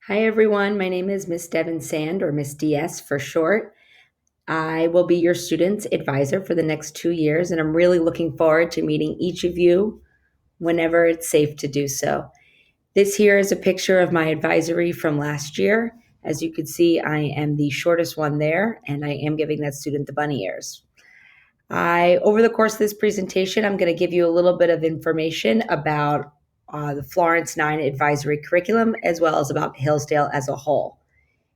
Hi, everyone. My name is Miss Devon-Sand, or Miss DS for short. I will be your student's advisor for the next 2 years, and I'm really looking forward to meeting each of you whenever it's safe to do so. This here is a picture of my advisory from last year. As you can see, I am the shortest one there, and I am giving that student the bunny ears. Over the course of this presentation, I'm going to give you a little bit of information about the Florence 9 advisory curriculum, as well as about Hillsdale as a whole.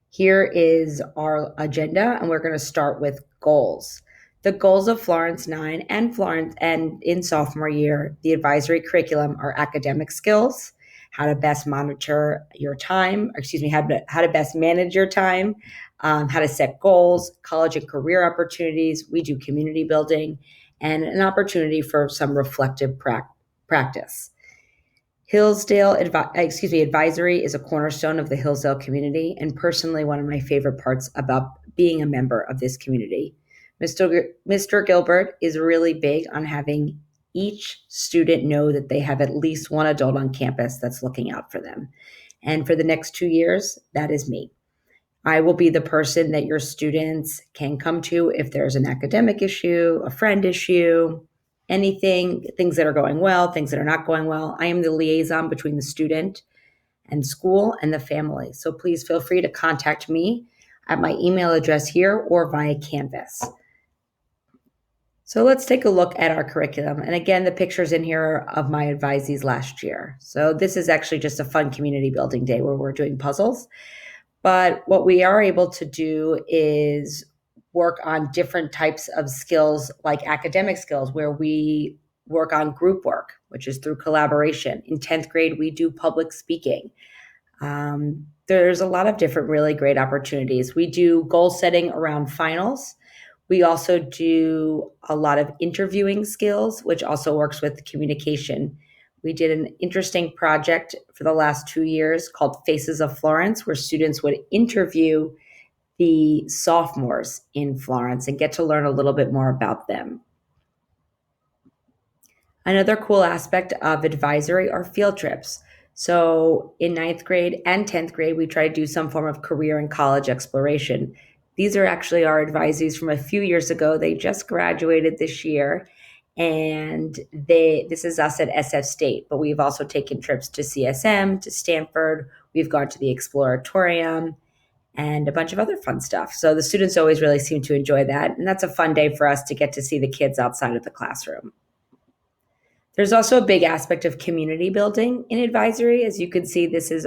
Here is our agenda, and we're going to start with goals. The goals of Florence 9 and in sophomore year, the advisory curriculum are academic skills, how to best monitor your time, how to best manage your time, how to set goals, college and career opportunities. We do community building and an opportunity for some reflective practice. Advisory is a cornerstone of the Hillsdale community, and personally, one of my favorite parts about being a member of this community. Mr. Gilbert is really big on having each student know that they have at least one adult on campus that's looking out for them. And for the next 2 years, that is me. I will be the person that your students can come to if there's an academic issue, a friend issue, anything, things that are going well, things that are not going well. I am the liaison between the student and school and the family. So please feel free to contact me at my email address here or via Canvas. So let's take a look at our curriculum. And again, the pictures in here are of my advisees last year. So this is actually just a fun community building day where we're doing puzzles. But what we are able to do is work on different types of skills, like academic skills, where we work on group work, which is through collaboration. In 10th grade, we do public speaking. There's a lot of different really great opportunities. We do goal setting around finals. We also do a lot of interviewing skills, which also works with communication. We did an interesting project for the last 2 years called Faces of Florence, where students would interview the sophomores in Florence and get to learn a little bit more about them. Another cool aspect of advisory are field trips. So in 9th grade and 10th grade, we try to do some form of career and college exploration. These are actually our advisees from a few years ago. They just graduated this year, and this is us at SF State, but we've also taken trips to CSM, to Stanford. We've gone to the Exploratorium and a bunch of other fun stuff. So the students always really seem to enjoy that, and that's a fun day for us to get to see the kids outside of the classroom. There's also a big aspect of community building in advisory. As you can see, this is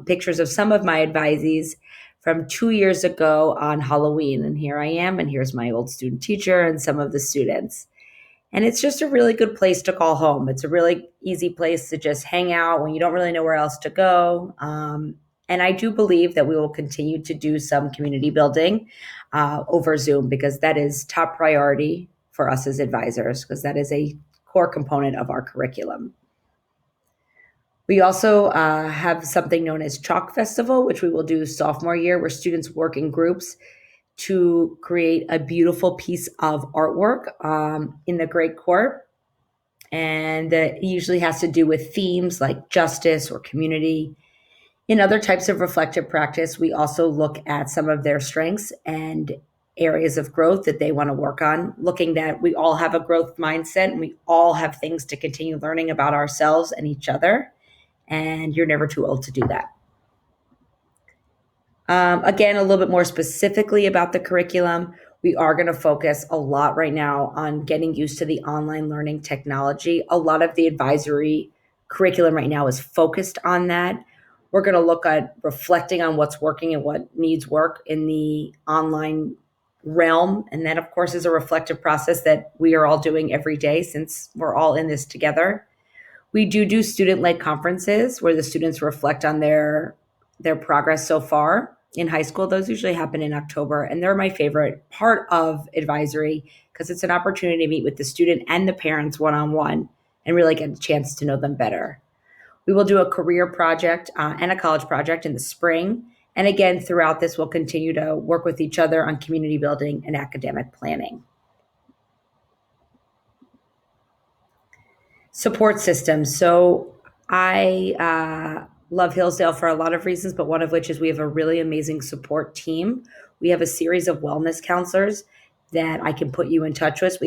pictures of some of my advisees from 2 years ago on Halloween. And here I am, and here's my old student teacher and some of the students. And it's just a really good place to call home. It's a really easy place to just hang out when you don't really know where else to go. And I do believe that we will continue to do some community building over Zoom, because that is top priority for us as advisors, because that is a core component of our curriculum. We also have something known as Chalk Festival, which we will do sophomore year, where students work in groups to create a beautiful piece of artwork in the Great Court. And that usually has to do with themes like justice or community. In other types of reflective practice, we also look at some of their strengths and areas of growth that they want to work on, looking that we all have a growth mindset and we all have things to continue learning about ourselves and each other. And you're never too old to do that. Again, a little bit more specifically about the curriculum, we are going to focus a lot right now on getting used to the online learning technology. A lot of the advisory curriculum right now is focused on that. We're going to look at reflecting on what's working and what needs work in the online realm. And that, of course, is a reflective process that we are all doing every day, since we're all in this together. We do student-led conferences where the students reflect on their progress so far in high school. Those usually happen in October, and they're my favorite part of advisory, because it's an opportunity to meet with the student and the parents one-on-one and really get a chance to know them better. We will do a career project and a college project in the spring. And again, throughout this, we'll continue to work with each other on community building and academic planning. Support systems. So I love Hillsdale for a lot of reasons, but one of which is we have a really amazing support team. We have a series of wellness counselors that I can put you in touch with.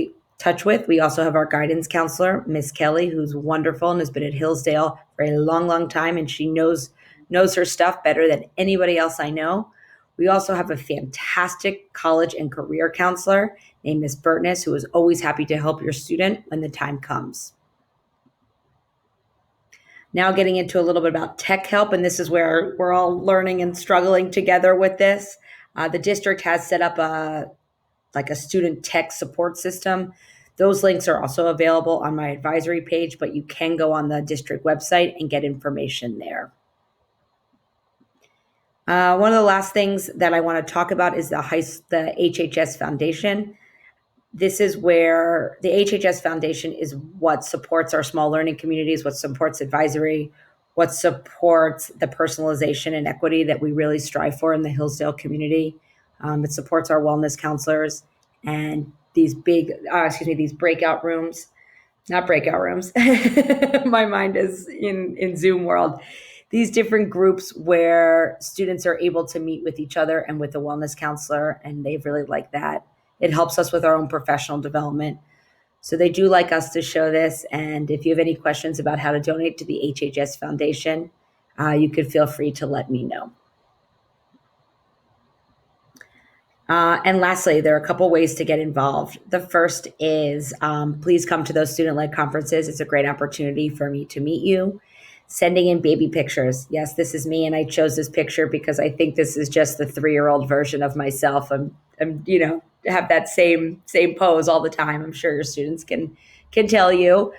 We also have our guidance counselor, Miss Kelly, who's wonderful and has been at Hillsdale for a long, long time, and she knows her stuff better than anybody else I know. We also have a fantastic college and career counselor named Miss Burtness, who is always happy to help your student when the time comes. Now getting into a little bit about tech help, and this is where we're all learning and struggling together with this. The district has set up a student tech support system. Those links are also available on my advisory page, but you can go on the district website and get information there. One of the last things that I want to talk about is the HHS Foundation. This is where the HHS Foundation is what supports our small learning communities, what supports advisory, what supports the personalization and equity that we really strive for in the Hillsdale community. It supports our wellness counselors and these these breakout rooms, not breakout rooms. My mind is in Zoom world. These different groups where students are able to meet with each other and with the wellness counselor, and they really like that. It helps us with our own professional development. So they do like us to show this. And if you have any questions about how to donate to the HHS Foundation, you could feel free to let me know. And lastly, there are a couple ways to get involved. The first is please come to those student-led conferences. It's a great opportunity for me to meet you. Sending in baby pictures. Yes, this is me, and I chose this picture because I think this is just the 3-year-old version of myself. I'm have that same pose all the time. I'm sure your students can tell you.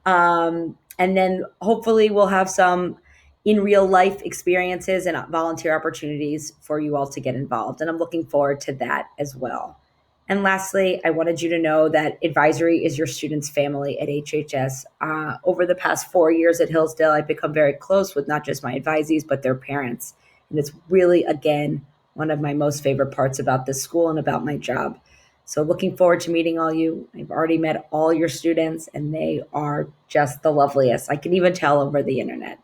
And then hopefully we'll have some in real life experiences and volunteer opportunities for you all to get involved. And I'm looking forward to that as well. And lastly, I wanted you to know that advisory is your students' family at HHS. Over the past 4 years at Hillsdale, I've become very close with not just my advisees, but their parents. And it's really, again, one of my most favorite parts about this school and about my job. So looking forward to meeting all you. I've already met all your students, and they are just the loveliest. I can even tell over the internet.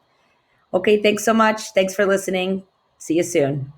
Okay, thanks so much. Thanks for listening. See you soon.